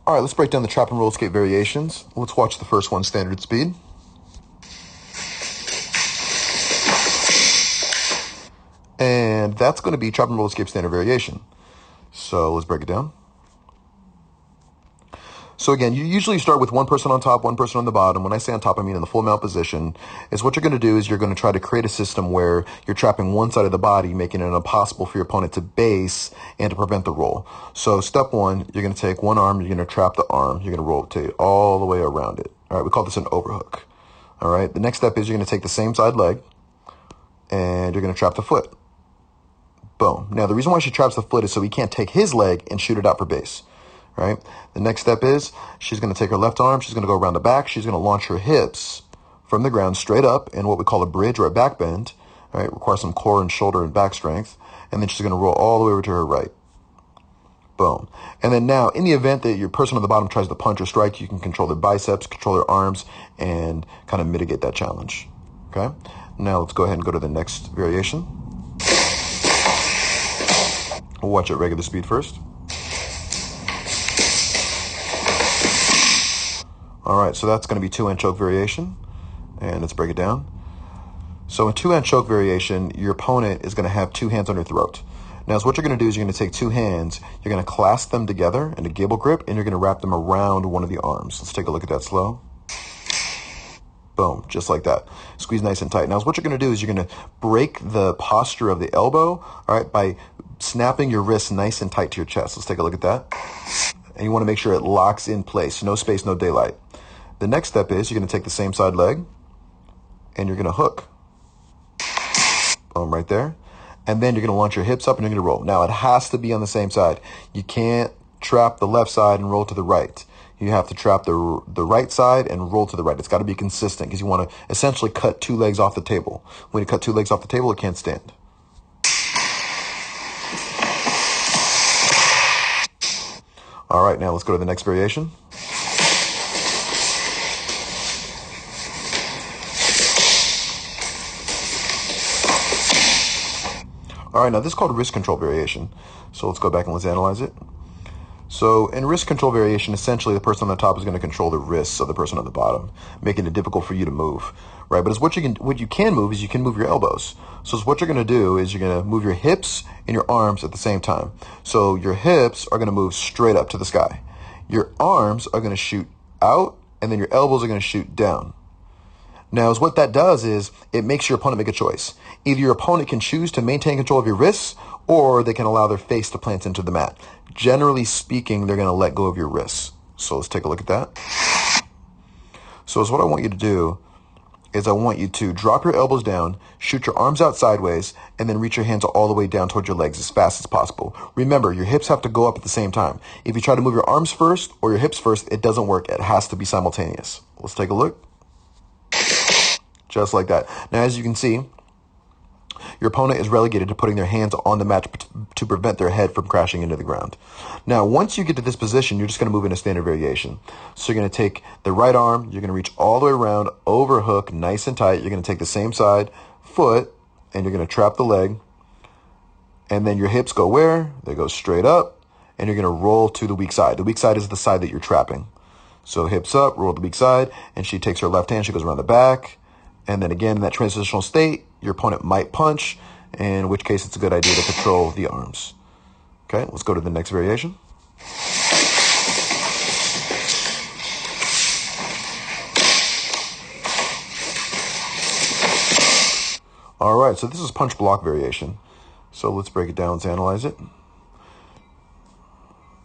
All right, let's break down the trap and roll escape variations. Let's watch the first one, standard speed. And that's going to be trap and roll escape standard variation. So let's break it down. So again, you usually start with one person on top, one person on the bottom. When I say on top, I mean in the full mount position. Is what you're going to do is you're going to try to create a system where you're trapping one side of the body, making it impossible for your opponent to base and to prevent the roll. So step one, you're going to take one arm, you're going to trap the arm, you're going to rotate all the way around it. All right, we call this an overhook. All right, the next step is you're going to take the same side leg and you're going to trap the foot. Boom. Now, the reason why she traps the foot is so he can't take his leg and shoot it out for base. Right? The next step is she's going to take her left arm. She's going to go around the back. She's going to launch her hips from the ground straight up in what we call a bridge or a back bend. All right? Requires some core and shoulder and back strength. And then she's going to roll all the way over to her right. Boom. And then now, in the event that your person on the bottom tries to punch or strike, you can control their biceps, control their arms, and kind of mitigate that challenge. Okay? Now let's go ahead and go to the next variation. We'll watch at regular speed first. All right, so that's going to be two-hand choke variation, and let's break it down. So in two-hand choke variation, your opponent is going to have two hands on your throat. Now, so what you're going to do is you're going to take two hands, you're going to clasp them together in a gable grip, and you're going to wrap them around one of the arms. Let's take a look at that slow. Boom, just like that. Squeeze nice and tight. Now, so what you're going to do is you're going to break the posture of the elbow, all right, by snapping your wrist nice and tight to your chest. Let's take a look at that. And you want to make sure it locks in place. No space, no daylight. The next step is you're going to take the same side leg and you're going to hook. Boom, right there. And then you're going to launch your hips up and you're going to roll. Now, it has to be on the same side. You can't trap the left side and roll to the right. You have to trap the right side and roll to the right. It's got to be consistent because you want to essentially cut two legs off the table. When you cut two legs off the table, it can't stand. All right, now let's go to the next variation. All right, now this is called wrist control variation. So let's go back and let's analyze it. So in wrist control variation, essentially the person on the top is going to control the wrists of the person on the bottom, making it difficult for you to move, right? But it's what you can move is you can move your elbows. So what you're going to do is you're going to move your hips and your arms at the same time. So your hips are going to move straight up to the sky. Your arms are going to shoot out, and then your elbows are going to shoot down. Now, what that does is it makes your opponent make a choice. Either your opponent can choose to maintain control of your wrists, or they can allow their face to plant into the mat. Generally speaking, they're going to let go of your wrists. So let's take a look at that. So what I want you to do is I want you to drop your elbows down, shoot your arms out sideways, and then reach your hands all the way down towards your legs as fast as possible. Remember, your hips have to go up at the same time. If you try to move your arms first or your hips first, it doesn't work. It has to be simultaneous. Let's take a look. Just like that. Now, as you can see, your opponent is relegated to putting their hands on the mat to prevent their head from crashing into the ground. Now, once you get to this position, you're just going to move into standard variation. So you're going to take the right arm, you're going to reach all the way around, overhook, nice and tight. You're going to take the same side foot, and you're going to trap the leg. And then your hips go where? They go straight up, and you're going to roll to the weak side. The weak side is the side that you're trapping. So hips up, roll to the weak side, and she takes her left hand, she goes around the back. And then again, in that transitional state, your opponent might punch, in which case it's a good idea to control the arms. Okay, let's go to the next variation. All right, so this is punch block variation. So let's break it down, let's analyze it.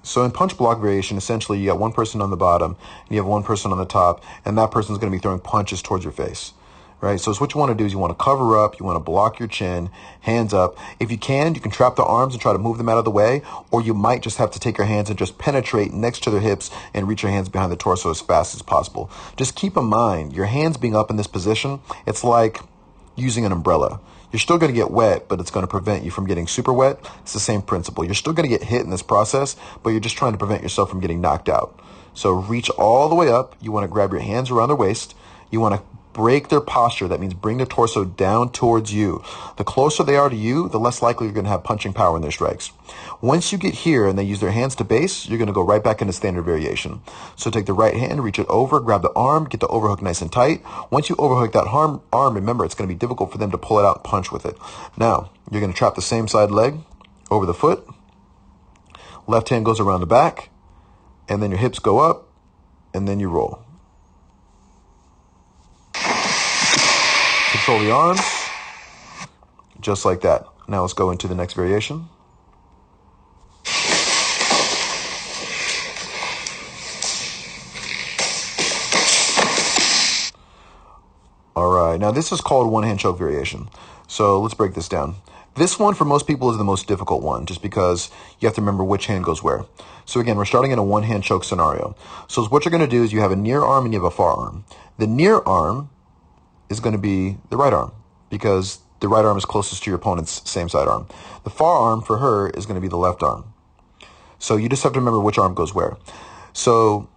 So in punch block variation, essentially you got one person on the bottom, and you have one person on the top, and that person's going to be throwing punches towards your face. Right, so what you want to do is you want to cover up, you want to block your chin, hands up. If you can trap the arms and try to move them out of the way, or you might just have to take your hands and just penetrate next to their hips and reach your hands behind the torso as fast as possible. Just keep in mind, your hands being up in this position, it's like using an umbrella. You're still going to get wet, but it's going to prevent you from getting super wet. It's the same principle. You're still going to get hit in this process, but you're just trying to prevent yourself from getting knocked out. So reach all the way up. You want to grab your hands around their waist. You want to break their posture. That means bring their torso down towards you. The closer they are to you, the less likely you're going to have punching power in their strikes. Once you get here and they use their hands to base, you're going to go right back into standard variation. So take the right hand, reach it over, grab the arm, get the overhook nice and tight. Once you overhook that arm, remember, it's going to be difficult for them to pull it out and punch with it. Now, you're going to trap the same side leg over the foot. Left hand goes around the back, and then your hips go up, and then you roll. Control the arms, just like that. Now let's go into the next variation. All right, now this is called one-hand choke variation. So let's break this down. This one for most people is the most difficult one, just because you have to remember which hand goes where. So again, we're starting in a one-hand choke scenario. So what you're going to do is you have a near arm and you have a far arm. The near arm is going to be the right arm, because the right arm is closest to your opponent's same side arm. The far arm for her is going to be the left arm. So you just have to remember which arm goes where. So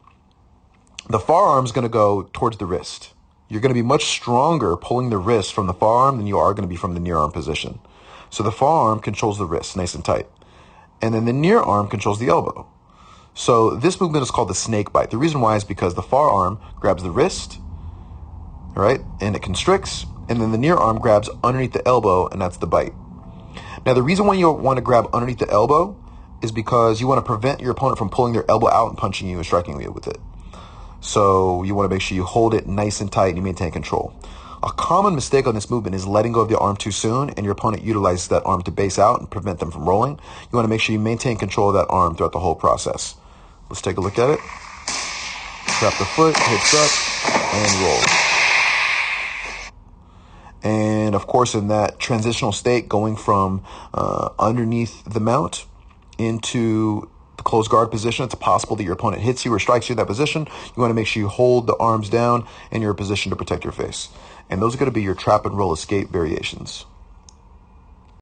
the far arm is going to go towards the wrist. You're going to be much stronger pulling the wrist from the far arm than you are going to be from the near arm position. So the far arm controls the wrist nice and tight. And then the near arm controls the elbow. So this movement is called the snake bite. The reason why is because the far arm grabs the wrist, right? And it constricts. And then the near arm grabs underneath the elbow, and that's the bite. Now, the reason why you want to grab underneath the elbow is because you want to prevent your opponent from pulling their elbow out and punching you and striking you with it. So you want to make sure you hold it nice and tight and you maintain control. A common mistake on this movement is letting go of the arm too soon, and your opponent utilizes that arm to base out and prevent them from rolling. You want to make sure you maintain control of that arm throughout the whole process. Let's take a look at it. Trap the foot, hips up, and roll. And of course, in that transitional state, going from underneath the mount into the closed guard position, it's possible that your opponent hits you or strikes you in that position. You want to make sure you hold the arms down and you're in a position to protect your face. And those are going to be your trap and roll escape variations.